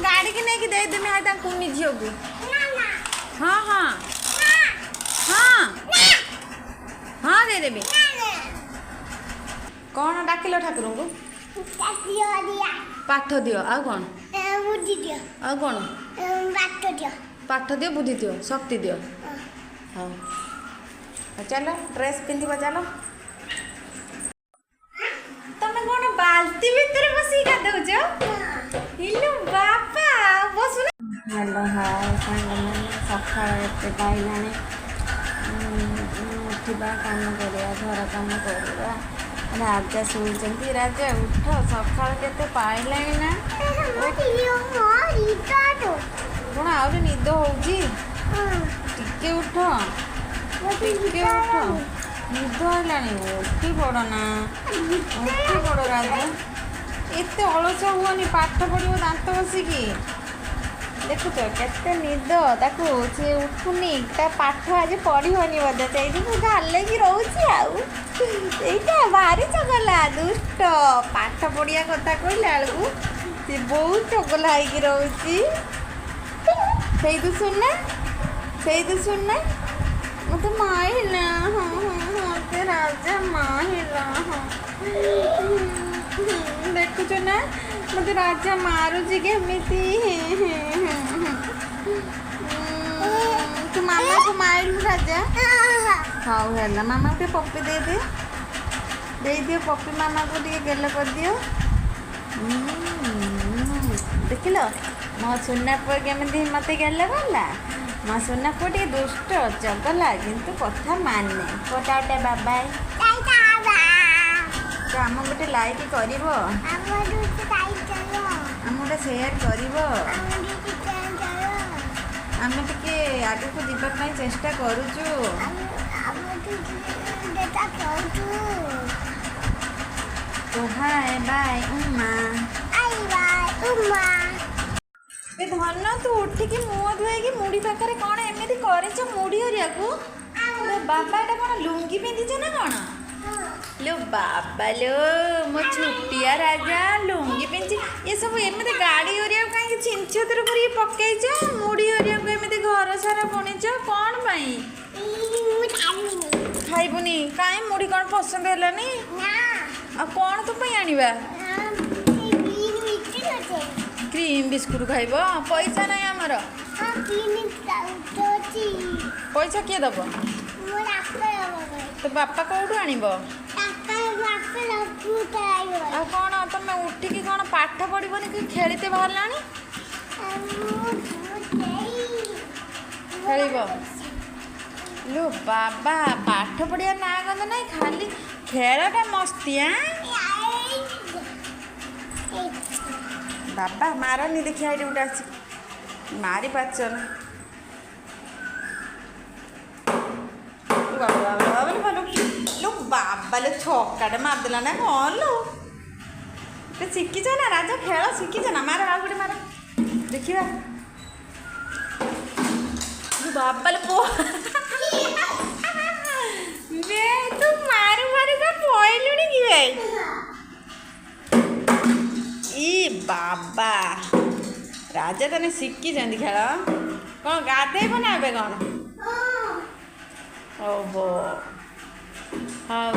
गाड़ी की नहीं कि दे देमी हाय तां कुनी झियो को हाँ हाँ हाँ हाँ दे देबी कौन डाकिल ठाकुर को पाठ दियो आ कौन आ कौन पाठ दियो बुद्धि दियो शक्ति दियो हाँ चलो ड्रेस पिंधिबा चलो तमे कौन बाल्टी भीतर बसी गाधौच इलो बापा बसु हेलो हाय सांग सकाळ एते पाइलानी उठा काम करिया घर काम करिया राजा शुई राजा उठ सकाल के पाइला ना कौन आहरी निद हो टिके उठ टिके उठ निद है उठी पड़ ना उठी पड़ राजा एत अलस हुआ पाठ पढ़ो दांत बसिकी देखुच के निद ताकू सी उठुनी पाठ आज पढ़नी बोधे से गाले कि रोचा भारी चगला दुष्ट पाठ पढ़िया कथा कहला बेलू सी बहुत चगला होगी रोची से सुनना मत माइला हाँ हाँ मत राजा माइला हाँ देखुच ना मत राजा मारुची केमिति तू मामा को मारिलु राजा हाउ है मामा के पप्पी दे दियो पप्पी मामा को टे गेल कर दियो देख लो मो सुना पुआ केमी मत गेल गला मो सुना पुआ टे दुष्ट चगला किंतु कथा माने कोटाटे बाबा तो आम गोटे लाइक कर सेयार कर आम टे आग को जावाई चेष्टा करुचु हाय बाय उमा धन तू उठिकी मुह धोई मुड़ी पाखे कौन एमती कर मुड़ी हरिया को बाबा एटा कौन लुंगी पिंधिच ना कौन लो बाबा लो मो छुटिया राजा लुंगी पिंधि ये सब एमती गाड़ी हरिया कहीं छिंछतर कर पकईच मुड़ी हरिया को एमती घर सारा बुणीच कौन पाई खाइबुनी कहीं मुड़ी कौन पसंद है कौन तुम आनिबा क्रीम बिस्कुट खाइब पैसा नहीं आमर पैसा किए दब तो बापा कौटू आनिब कौन तुम उठिकी कौन पाठ पढ़बनी कि खेलते बाहर खेल लो बाबा पाठ पढ़िया ना गंद ना खाली खेलटा मस्ती बाबा मारनी देखिए ये गोटे आस मारी पाचन लो बाबा लो छक्काटे मारदेला ना कौन लो शिखीच ना राजा खेल शिखीच ना मार आ गए मार देखा बाबा लो तू मारू मारू का पहलुनी कि ई बाबा राजा तने शिखी खेल कौन गाधेब ना ए कौन ओहो हाँ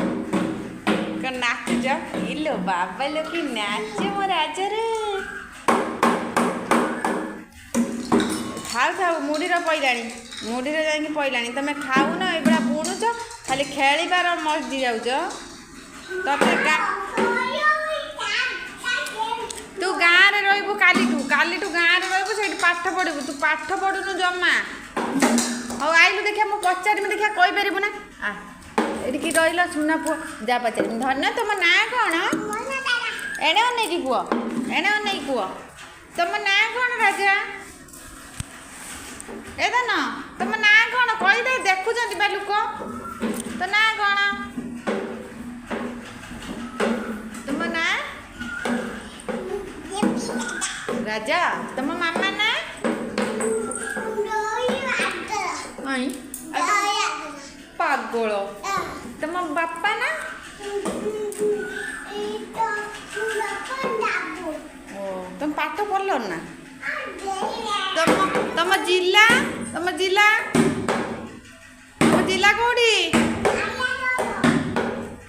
कौन नाचुच इलो बाबा लो कि नाच मो राजा रे खाऊ खाऊ मुड़ी पईला मुड़ी जा पईला तुम खाऊ न ये बुणुच खाली खेलिबार मस्ती जाऊच ते तू गाँव में रही कालीठू गाँव में रही पाठ पढ़ू तू पाठ पढ़ुनु जमा हाँ आइलु देखिए मुझे पचारि देखिए कहीपर ना ये रही सुना पुआ जा पचार धन्य तुम ना कौन एणे अनेक पुआ एणे अनेक पुआ तुम ना कौन राजा ए धन तुम ना कौन कहीदे देखुं बा लोक तो ना कौन तुम ना राजा तुम मामा ना पागल तुम बापा ना तुम पाठ पढ़ल ना तम जिला तम जिला तम जिला कोठी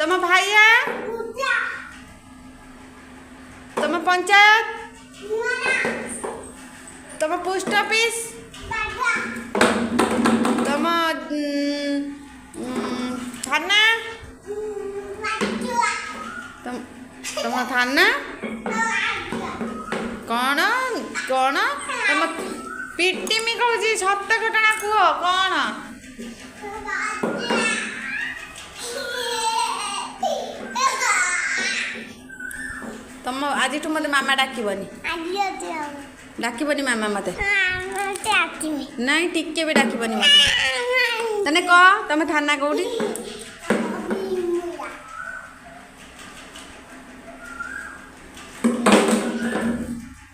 तम भाइया तम पंचायत तम पोस्ट ऑफिस तम थाना तम थाना कौन कौन तम पिटिमी कहूँ सत घटना कह कौन तम आज मत मामा डाकबनी डाकबनी मामा मत नहीं टिके भी डाकबनी मत तने कह तुम थाना कौटी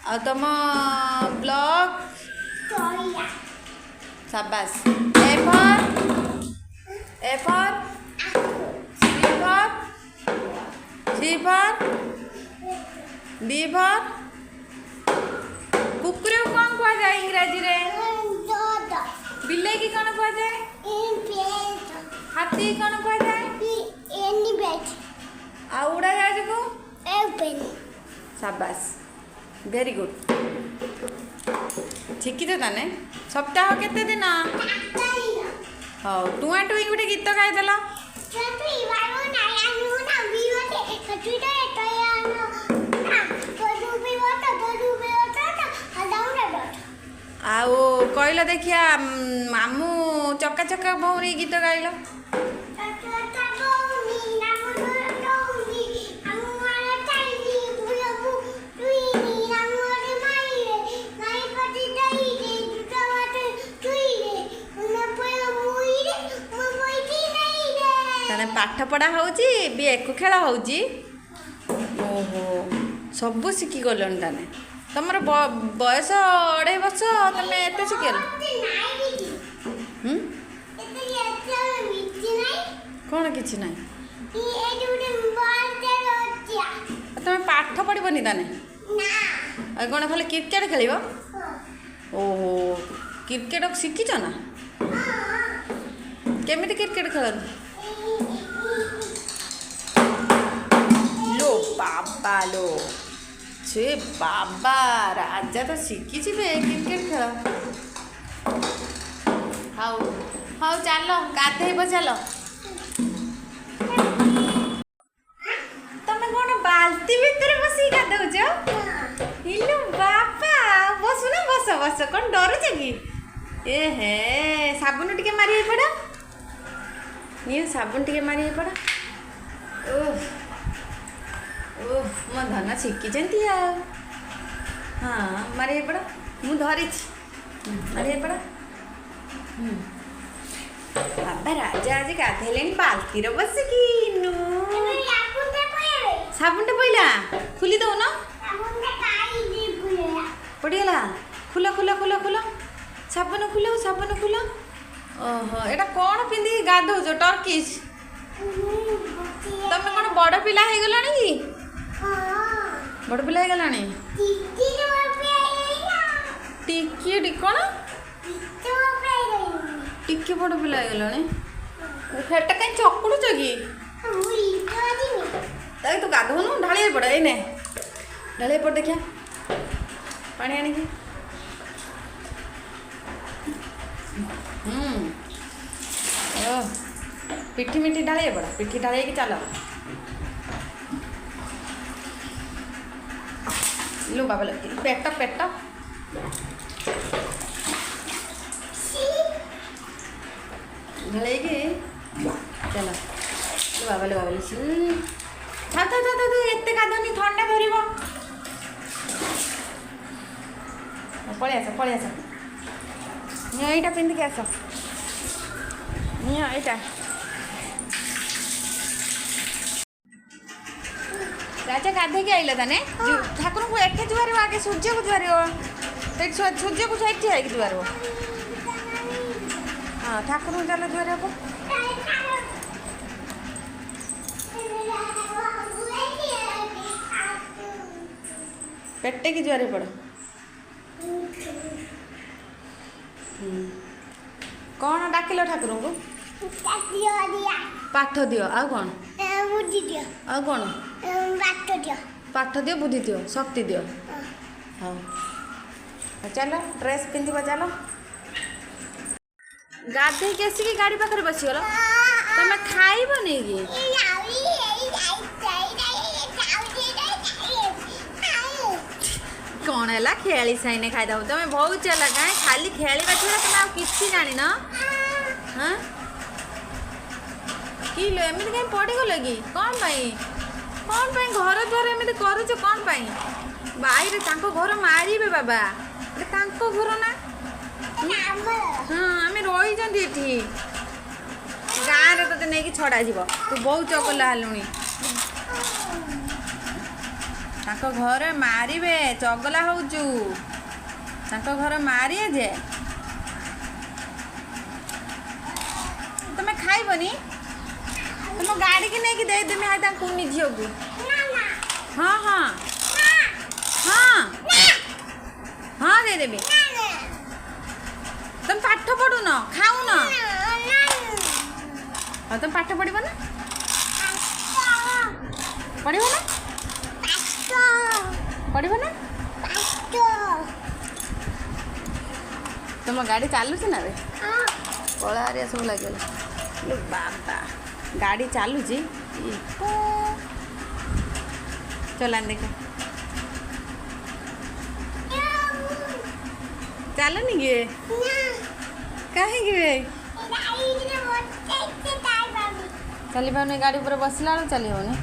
आ तुम ब्लॉक शाबाश A for C for B for कुकुर को कौन कह जाए इंग्राजी रे बिल्ले की कौन कह जाए हाथी कौन कह जाए आ उड़ा जाए को शाबाश वेरी गुड ठीक तो ताने सप्ताह केते दिन हाँ टुआ टुई गोटे गीत गाईदेल आउ कहल देखिया मामू चक्का चक्का भौरी गीत गाइल पाठ पढ़ा होची भी एक खेल होची ओहो सब शिखी गलन ताने तमर बयस 2.5 वर्ष तमें एत शिखेल कौन किसी ना तुम पाठ पढ़बनी ताने कौन खाली क्रिकेट खेल ओहो क्रिकेट शिखीच ना केमी क्रिकेट खेलती लो बाबा लो छे बाबा राजा तो शिखी क्रिकेट खेल हाउ हाउ चल गाधेब चल तुम कौन बाल्टी भितर बस गाधौच इलो बापा बस ना बस बस कौन डरुच कि ए हे साबुन टिके मारी पड़ा नहीं साबुन टिके मारी पड़ा ओह ओह मो धन शिखी हाँ मारी पड़ा मु धरी मारी पड़ा बाबा राजा आज गाधेले बाल्टी बसिकी साबुन पड़ा खुली दौन पड़गला खुला खुला खुला खुला साबुन खुल साबुन खुल ओहो एटा कौन पिंधि गाधौच टर्किश तमें कौन बड़ पिला हो गला कि बड़ पिला हो गला टिकी कौन टिके बड़ पिला हो गला फेटा कहीं चकुड़ुच कि तू गाधौनु ढाई पड़ एने ढाई पड़ देखिया पानी आनिकी पिठी मिठी ढाई पड़ा पिठी ढाई की चल लो बाबा पेट पेट ढाई की चल लो बाबा था था था तू एत गाधनी थंडा धर पलि आस यहाँ पिंधिक आस यहाँ राजा गाधे के आइला ताने ठाकुर को एके जुआर आगे सूर्य को जुआर सूर्य को साइड ठिया कि जुआर हाँ ठाकुर को चल जुआर हम पेटे की जुआर पड़ कौन डाकिल ठाकुर को पाठ दियो आ कौन आ कौन पाठ दियो बुद्धि दियो शक्ति दियो हाँ चलो ड्रेस पिंधिब चलो गाधे के आसिक गाड़ी पाखे बसीगल तुम खाइबनी कि कौन है खेली साइने खाई दो तुम बहुत चला कहीं खाली खेलवा छड़ा तुम किसी जान हाँ कि एमती कहीं पड़गल कि कौन घर द्वार एमती करुच कौन बाहर घर मारे बाबा घर ना हाँ आम रही गाँव में तो नहीं छड़ा जीव तू बहुत चगला हेलुणी घर मारे चगला होचु घर मारे जे तुम खाइबनी तुम गाड़ी की नहीं देदेमी हाँ कुनी झील को हाँ हाँ हाँ हाँ देदेवी तुम पाठ पढ़ु न खाऊ न हाँ तुम पाठ पढ़ ना पढ़ ना पढ़ ना तुम गाड़ी चलुच ना रे कला हरिया सब लगे बाबा गाड़ी चलुची चलान देख चलनी कि कहीं चली पानी गाड़ी पर बसला चली होनी